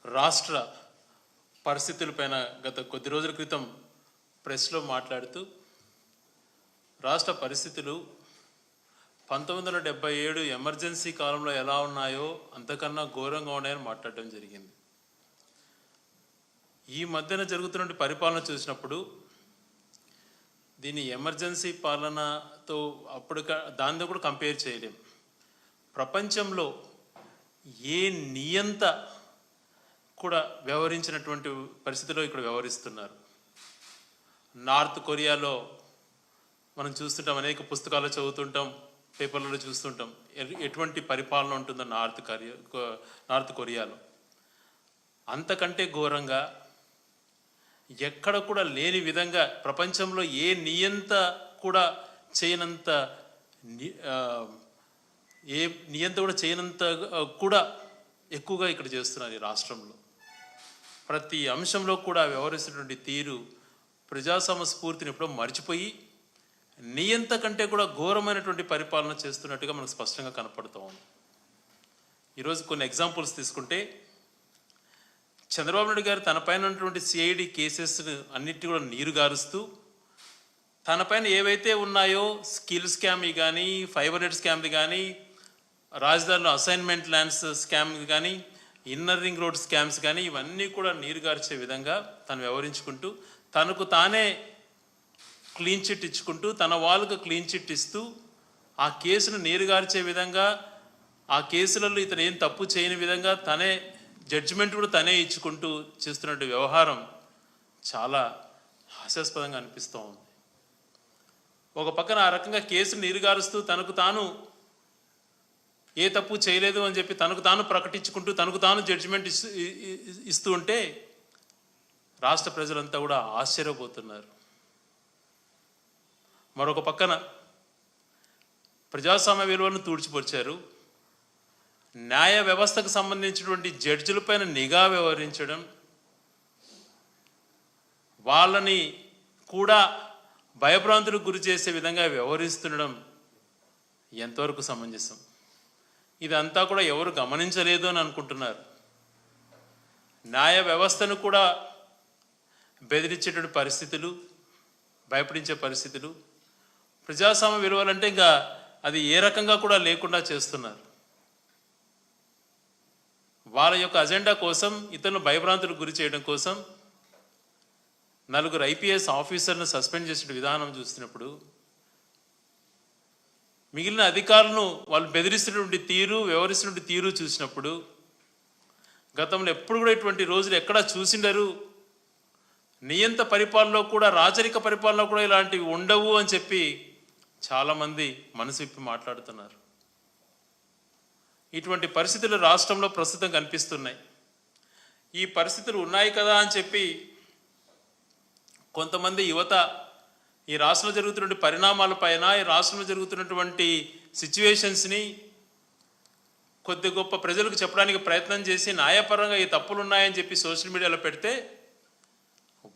రాష్ట్ర పరిస్థితులపైన గత కొద్ది రోజుల క్రితం ప్రెస్లో మాట్లాడుతూ రాష్ట్ర పరిస్థితులు 1977 ఎమర్జెన్సీ కాలంలో ఎలా ఉన్నాయో అంతకన్నా ఘోరంగా ఉన్నాయని మాట్లాడడం జరిగింది. ఈ మధ్యన జరుగుతున్న పరిపాలన చూసినప్పుడు దీన్ని ఎమర్జెన్సీ పాలనతో దాంతో కూడా కంపేర్ చేయలేం. ప్రపంచంలో ఏ నియంత కూడా వ్యవహరించినటువంటి పరిస్థితిలో ఇక్కడ వ్యవహరిస్తున్నారు. నార్త్ కొరియాలో మనం చూస్తుంటాం, అనేక పుస్తకాలు చదువుతుంటాం, పేపర్లలో చూస్తుంటాం ఎటువంటి పరిపాలన ఉంటుందో నార్త్ కొరియాలో. అంతకంటే ఘోరంగా ఎక్కడ కూడా లేని విధంగా ప్రపంచంలో ఏ నియంత కూడా చేయనంత కూడా ఎక్కువగా ఇక్కడ చేస్తున్నారు. ఈ రాష్ట్రంలో ప్రతి అంశంలో కూడా వ్యవహరిస్తున్నటువంటి తీరు ప్రజాస్వామ్య స్ఫూర్తిని ఎప్పుడో మర్చిపోయి నియంత కంటే కూడా ఘోరమైనటువంటి పరిపాలన చేస్తున్నట్టుగా మనకు స్పష్టంగా కనపడుతూ ఉంది. ఈరోజు కొన్ని ఎగ్జాంపుల్స్ తీసుకుంటే, చంద్రబాబు నాయుడు గారు తన పైన ఉన్నటువంటి సిఐడి కేసెస్ అన్నిటి కూడా నీరుగారుస్తూ తన పైన ఏవైతే ఉన్నాయో స్కిల్ స్కామ్ కానీ, ఫైబర్ నెట్ స్కామ్ది కానీ, రాజధానిలో అసైన్మెంట్ ల్యాండ్స్ స్కామ్ కానీ, ఇన్నర్ రింగ్ రోడ్ స్కామ్స్ కానీ, ఇవన్నీ కూడా నీరుగార్చే విధంగా తను వ్యవహరించుకుంటూ తనకు తానే క్లీన్ చిట్ ఇచ్చుకుంటూ తన వాళ్ళకు క్లీన్ చిట్ ఇస్తూ ఆ కేసును నీరుగార్చే విధంగా, ఆ కేసులలో ఇతను ఏం తప్పు చేయని విధంగా తనే జడ్జిమెంట్ కూడా తనే ఇచ్చుకుంటూ చేస్తున్నట్టు వ్యవహారం చాలా హాస్యాస్పదంగా అనిపిస్తూ ఉంది. ఒక పక్కన ఆ రకంగా కేసును నీరుగారుస్తూ తనకు తాను ఏ తప్పు చేయలేదు అని చెప్పి తనకు తాను ప్రకటించుకుంటూ తనకు తాను జడ్జిమెంట్ ఇస్తూ ఉంటే రాష్ట్ర ప్రజలంతా కూడా ఆశ్చర్యపోతున్నారు. మరొక పక్కన ప్రజాస్వామ్య విలువలను తూడ్చిపరిచారు. న్యాయ వ్యవస్థకు సంబంధించినటువంటి జడ్జిలపైన నిఘా వ్యవహరించడం, వాళ్ళని కూడా భయభ్రాంతులకు గురి చేసే విధంగా వ్యవహరిస్తుండడం ఎంతవరకు సమంజసం? ఇదంతా కూడా ఎవరు గమనించలేదు అని అనుకుంటున్నారు. న్యాయ వ్యవస్థను కూడా బెదిరించేటువంటి పరిస్థితులు, భయపడించే పరిస్థితులు, ప్రజాస్వామ్య విలువలంటే ఇంకా అది ఏ రకంగా కూడా లేకుండా చేస్తున్నారు. వాళ్ళ యొక్క అజెండా కోసం, ఇతరులను భయభ్రాంతులకు గురి చేయడం కోసం 4 IPS ఆఫీసర్ను సస్పెండ్ చేసిన విధానం చూస్తున్నప్పుడు, మిగిలిన అధికారులను వాళ్ళు బెదిరిస్తున్నటువంటి తీరు, వ్యవహరిస్తున్నటువంటి తీరు చూసినప్పుడు గతంలో ఎప్పుడు కూడా ఇటువంటి రోజులు ఎక్కడా చూసిండరు. నియంత పరిపాలనలో కూడా, రాజరిక పరిపాలనలో కూడా ఇలాంటివి ఉండవు అని చెప్పి చాలామంది మనసు విప్పి మాట్లాడుతున్నారు. ఇటువంటి పరిస్థితులు రాష్ట్రంలో ప్రస్తుతం కనిపిస్తున్నాయి. ఈ పరిస్థితులు ఉన్నాయి కదా అని చెప్పి కొంతమంది యువత ఈ రాష్ట్రంలో జరుగుతున్నటువంటి పరిణామాలపైన, ఈ రాష్ట్రంలో జరుగుతున్నటువంటి సిచ్యువేషన్స్ని కొద్ది గొప్ప ప్రజలకు చెప్పడానికి ప్రయత్నం చేసి న్యాయపరంగా ఈ తప్పులు ఉన్నాయని చెప్పి సోషల్ మీడియాలో పెడితే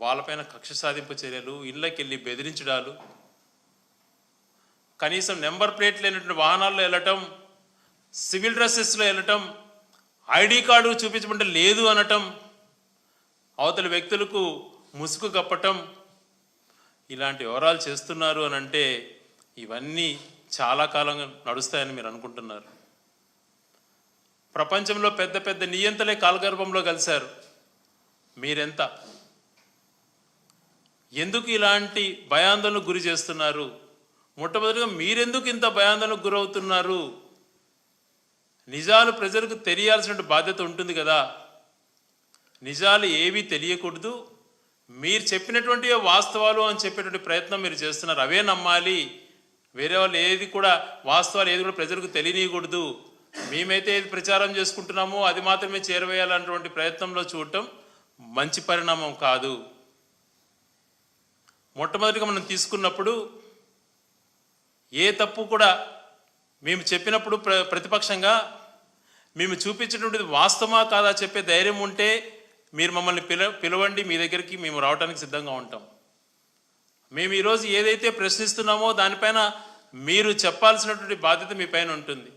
వాళ్ళపైన కక్ష సాధింపు చర్యలు, ఇళ్ళకి వెళ్ళి బెదిరించడాలు, కనీసం నెంబర్ ప్లేట్ లేనటువంటి వాహనాల్లో వెళ్ళటం, సివిల్ డ్రెస్సెస్లో వెళ్ళటం, ఐడి కార్డు చూపించమంటే లేదు అనటం, అవతల వ్యక్తులకు ముసుగు కప్పటం, ఇలాంటి వివరాలు చేస్తున్నారు అని అంటే ఇవన్నీ చాలా కాలంగా నడుస్తాయని మీరు అనుకుంటున్నారు. ప్రపంచంలో పెద్ద పెద్ద నియంతలే కాలగర్భంలో కలిశారు. మీరెంత? ఎందుకు ఇలాంటి భయాందోళనకు గురి చేస్తున్నారు? మొట్టమొదటిగా మీరెందుకు ఇంత భయాందోళనకు గురవుతున్నారు? నిజాలు ప్రజలకు తెలియాల్సిన బాధ్యత ఉంటుంది కదా. నిజాలు ఏవి తెలియకూడదు, మీరు చెప్పినటువంటి వాస్తవాలు అని చెప్పేటువంటి ప్రయత్నం మీరు చేస్తున్నారు. అవే నమ్మాలి. వేరే వాళ్ళు ఏది కూడా, వాస్తవాలు ఏది కూడా ప్రజలకు తెలియకూడదు, మేమైతే ఏది ప్రచారం చేసుకుంటున్నామో అది మాత్రమే చేరవేయాలన్నటువంటి ప్రయత్నంలో చూడటం మంచి పరిణామం కాదు. మొట్టమొదటిగా మనం తీసుకున్నప్పుడు ఏ తప్పు కూడా మేము చెప్పినప్పుడు ప్రతిపక్షంగా మేము చూపించినటువంటిది వాస్తవమా కాదా చెప్పే ధైర్యం ఉంటే మీరు మమ్మల్ని పిలవండి, మీ దగ్గరికి మేము రావడానికి సిద్ధంగా ఉంటాం. మేము ఈరోజు ఏదైతే ప్రశ్నిస్తున్నామో దానిపైన మీరు చెప్పాల్సినటువంటి బాధ్యత మీ పైన ఉంటుంది.